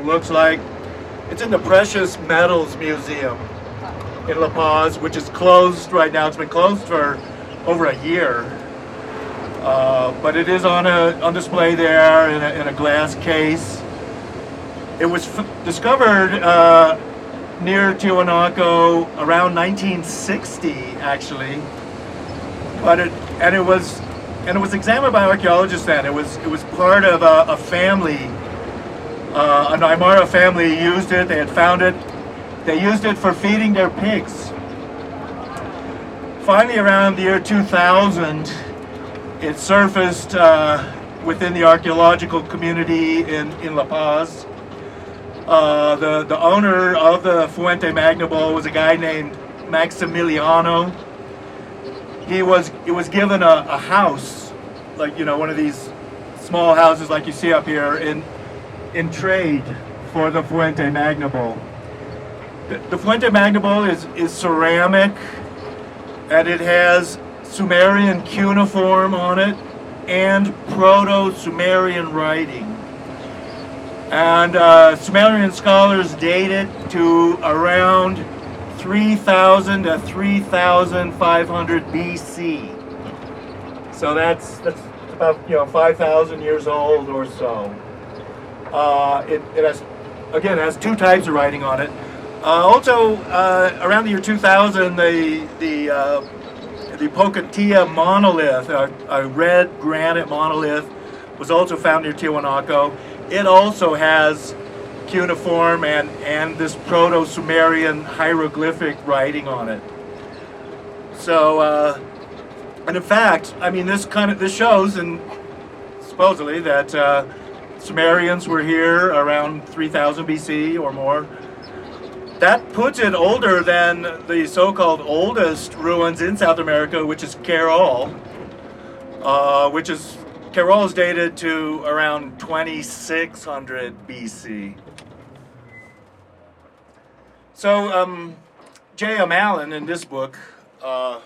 looks like. It's in the Precious Metals Museum in La Paz, which is closed right now. It's been closed for over a year. But it is on display there in a glass case. It was discovered near Tiwanaku around 1960, actually. But it was examined by archaeologists then. It was part of a family. An Aymara family used it. They had found it. They used it for feeding their pigs. Finally, around the year 2000, it surfaced within the archaeological community in La Paz. The owner of the Fuente Magna bowl was a guy named Maximiliano. He was given a house, like, you know, one of these small houses like you see up here, in trade for the Fuente Magna bowl. The Fuente Magna bowl is ceramic, and it has Sumerian cuneiform on it and Proto-Sumerian writing. And Sumerian scholars date it to around 3,000 to 3,500 BC. So that's about 5,000 years old or so. It has two types of writing on it. Also, around the year 2000, the Pocatilla monolith, a red granite monolith, was also found near Tiwanaku. It also has cuneiform and this Proto-Sumerian hieroglyphic writing on it. So, and in fact, I mean, this shows, and supposedly that Sumerians were here around 3000 BC or more. That puts it older than the so-called oldest ruins in South America, which is Carol, Carol is dated to around 2600 BC. So, J.M. Allen in this book, and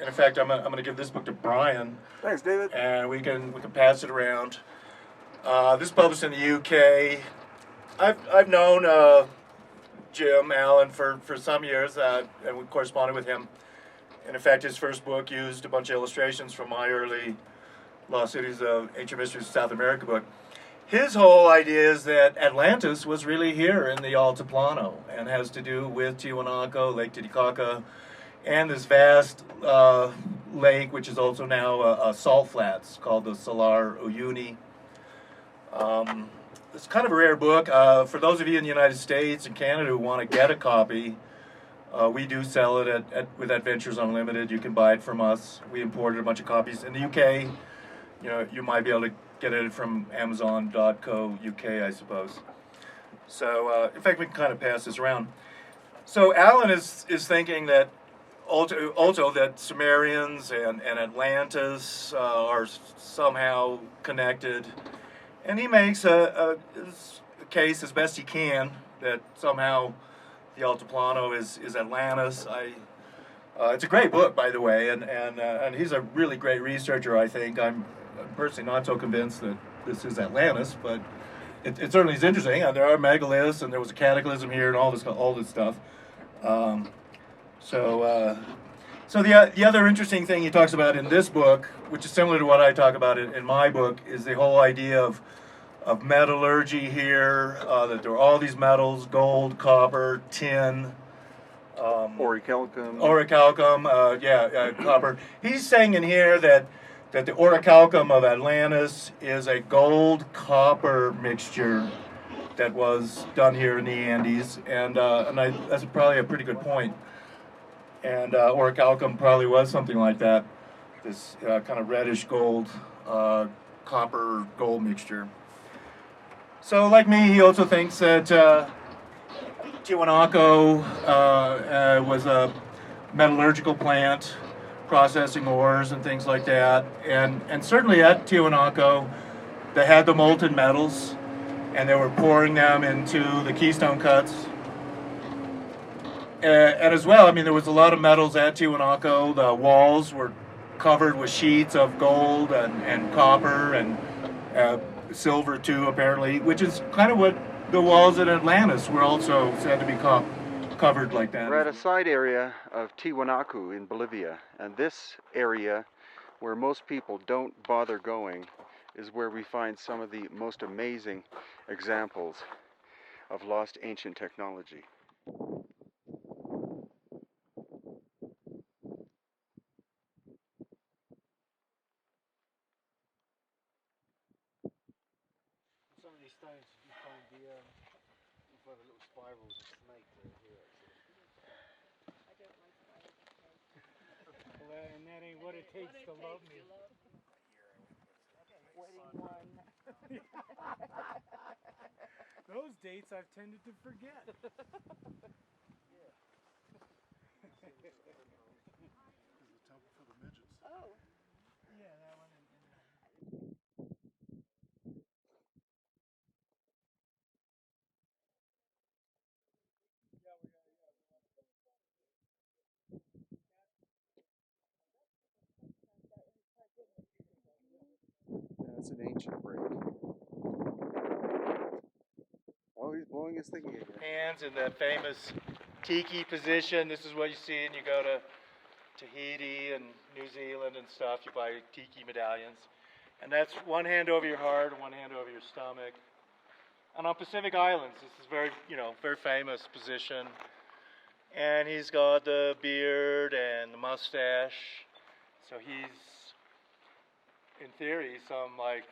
in fact, I'm going to give this book to Brian. Thanks, David. And we can pass it around. This is published in the UK. I've known Jim Allen for some years, and we corresponded with him. And in fact, his first book used a bunch of illustrations from my early Lost Cities of Ancient Mysteries of South America book. His whole idea is that Atlantis was really here in the Altiplano and has to do with Tiwanaku, Lake Titicaca, and this vast lake, which is also now a salt flats called the Salar Uyuni. It's kind of a rare book. For those of you in the United States and Canada who want to get a copy, we do sell it with Adventures Unlimited. You can buy it from us. We imported a bunch of copies. In the UK, you might be able to get it from Amazon.co.uk, I suppose. So, in fact, we can kind of pass this around. So, Alan is thinking that also that Sumerians and Atlantis are somehow connected. And he makes a case as best he can that somehow the Altiplano is Atlantis. It's a great book, by the way, and he's a really great researcher, I think. I'm personally not so convinced that this is Atlantis, but it certainly is interesting. There are megaliths, and there was a cataclysm here, and all this stuff. So the other interesting thing he talks about in this book, which is similar to what I talk about in my book, is the whole idea of metallurgy here, that there are all these metals: gold, copper, tin, orichalcum, copper. He's saying in here that the orichalcum of Atlantis is a gold-copper mixture that was done here in the Andes, and that's probably a pretty good point. And orichalcum probably was something like that, this kind of reddish gold, copper gold mixture. So, like me, he also thinks that Tiwanaku was a metallurgical plant, processing ores and things like that. And certainly at Tiwanaku, they had the molten metals, and they were pouring them into the keystone cuts. And as well, I mean, there was a lot of metals at Tiwanaku. The walls were covered with sheets of gold and copper and silver too, apparently, which is kind of what the walls at Atlantis were also said to be covered like that. We're at a side area of Tiwanaku in Bolivia, and this area where most people don't bother going is where we find some of the most amazing examples of lost ancient technology. Some of these stones you find the little spirals of snake here actually. I don't like spirals. Well, and that ain't what it takes to love me. Wedding one. Those dates I've tended to forget. Yeah. This is the temple for the midgets. Oh. Yeah, that one. That's an ancient break. Oh, he's blowing his thingy again. Hands in the famous Tiki position. This is what you see, and you go to Tahiti and New Zealand and stuff. You buy Tiki medallions, and that's one hand over your heart and one hand over your stomach. And on Pacific Islands, this is very famous position. And he's got the beard and the mustache, so he's, in theory, some like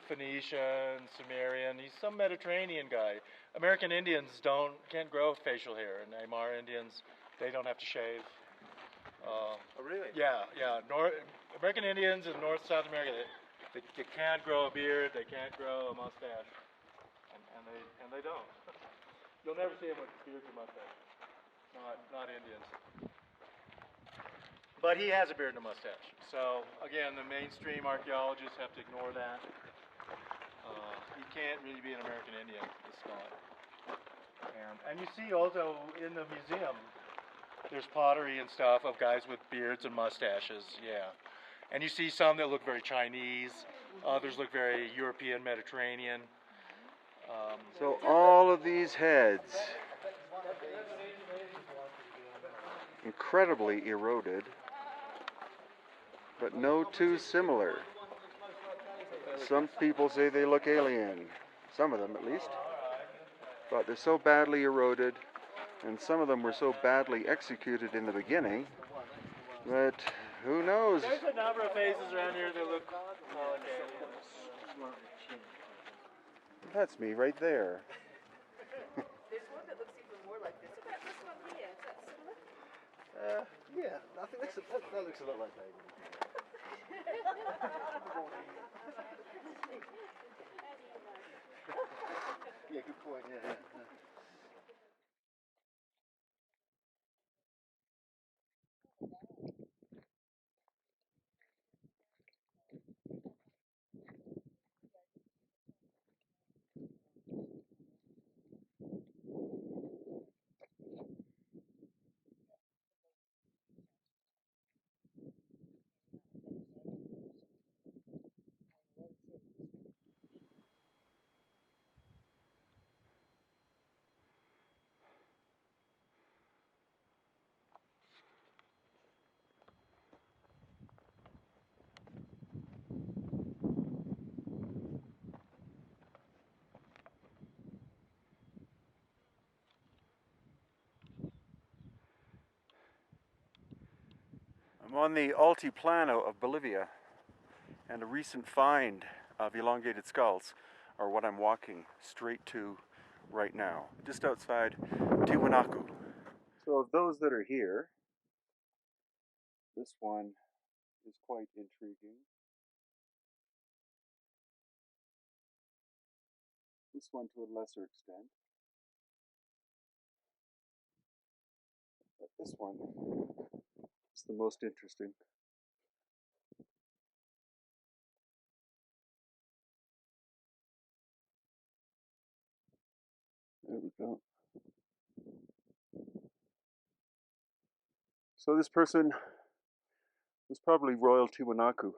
Phoenician, Sumerian. He's some Mediterranean guy. American Indians can't grow facial hair, and Aymara Indians, they don't have to shave. Oh, really? Yeah. American Indians in North South America, they can't grow a beard, they can't grow a mustache, and they don't. You'll never see them with beards or mustache. Not Indians. But he has a beard and a mustache. So again, the mainstream archaeologists have to ignore that. He can't really be an American Indian, this guy. And you see also in the museum, there's pottery and stuff of guys with beards and mustaches, yeah. And you see some that look very Chinese, others look very European, Mediterranean. So all of these heads, incredibly eroded, but no two similar. Some people say they look alien, some of them at least, but they're so badly eroded, and some of them were so badly executed in the beginning that who knows? There's a number of faces around here that look like aliens. That's me right there. There's one that looks even more like this. What about this one here? Is that similar? Yeah, I think that looks a lot like David. Yeah, good point. Yeah. I'm on the Altiplano of Bolivia, and a recent find of elongated skulls are what I'm walking straight to right now, just outside Tiwanaku. So of those that are here, this one is quite intriguing. This one to a lesser extent. But this one is the most interesting. There we go. So this person was probably Royal Tiwanaku.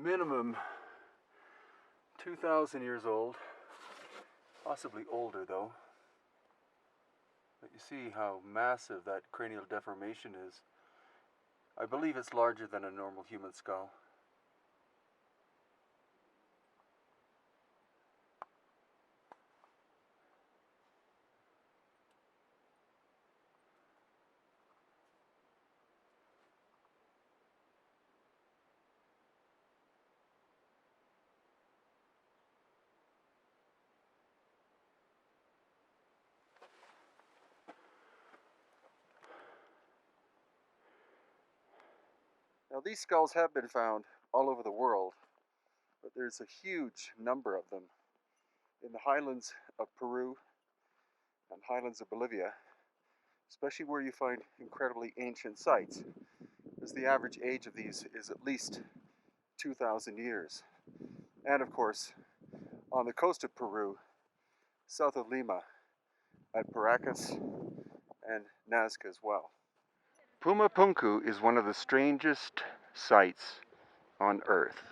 minimum 2,000 years old, possibly older though. But you see how massive that cranial deformation is. I believe it's larger than a normal human skull. Now these skulls have been found all over the world, but there's a huge number of them in the highlands of Peru and highlands of Bolivia, especially where you find incredibly ancient sites, as the average age of these is at least 2,000 years. And of course, on the coast of Peru, south of Lima, at Paracas and Nazca as well. Puma Punku is one of the strangest sights on Earth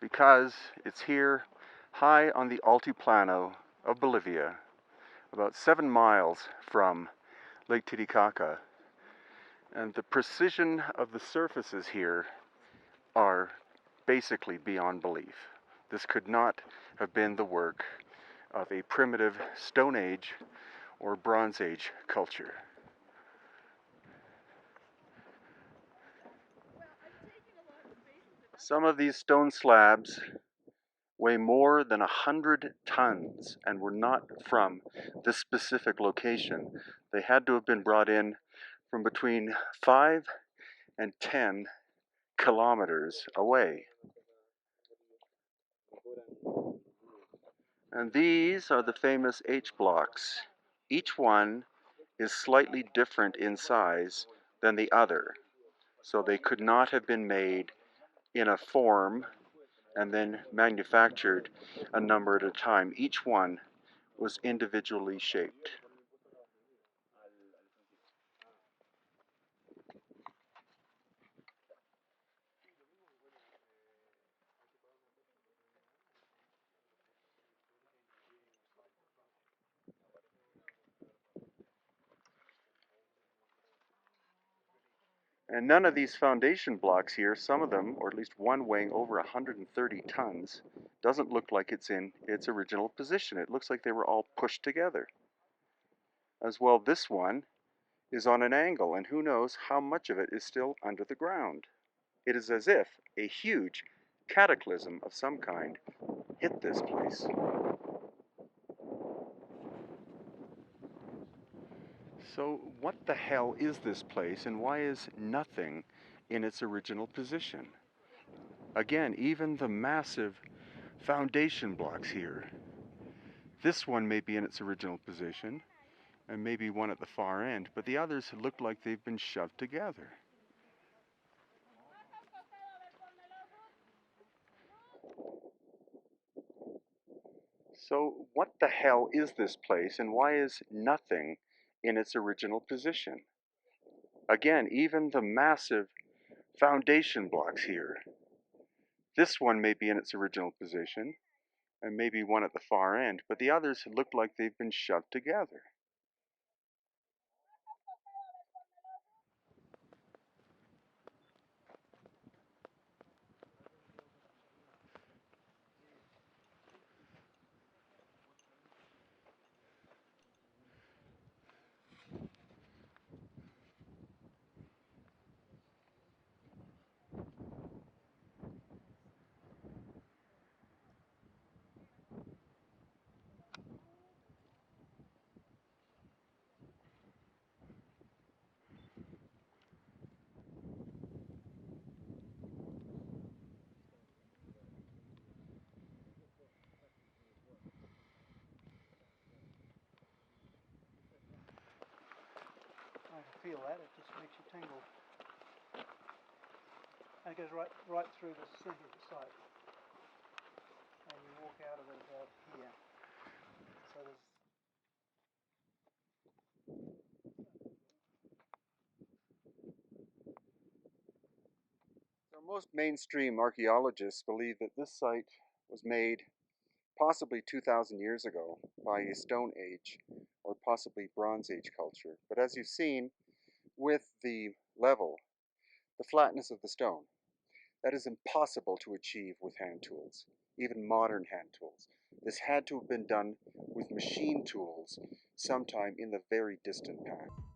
because it's here high on the altiplano of Bolivia, about 7 miles from Lake Titicaca, and the precision of the surfaces here are basically beyond belief. This could not have been the work of a primitive Stone Age or Bronze Age culture. Some of these stone slabs weigh more than 100 tons and were not from this specific location. They had to have been brought in from between 5 and 10 kilometers away. And these are the famous H blocks. Each one is slightly different in size than the other, so they could not have been made in a form and then manufactured a number at a time. Each one was individually shaped. And none of these foundation blocks here, some of them, or at least one weighing over 130 tons, doesn't look like it's in its original position. It looks like they were all pushed together. As well, this one is on an angle, and who knows how much of it is still under the ground. It is as if a huge cataclysm of some kind hit this place. So what the hell is this place, and why is nothing in its original position? Again, even the massive foundation blocks here. This one may be in its original position, and maybe one at the far end, but the others look like they've been shoved together. So what the hell is this place, and why is nothing in its original position? Again, even the massive foundation blocks here. This one may be in its original position, and maybe one at the far end, but the others look like they've been shoved together. I can feel that, it just makes you tingle. And it goes right through the centre of the site. And you walk out of it about here. So there's Most mainstream archaeologists believe that this site was made possibly 2,000 years ago by a Stone Age or possibly Bronze Age culture. But as you've seen with the level, the flatness of the stone, that is impossible to achieve with hand tools, even modern hand tools. This had to have been done with machine tools sometime in the very distant past.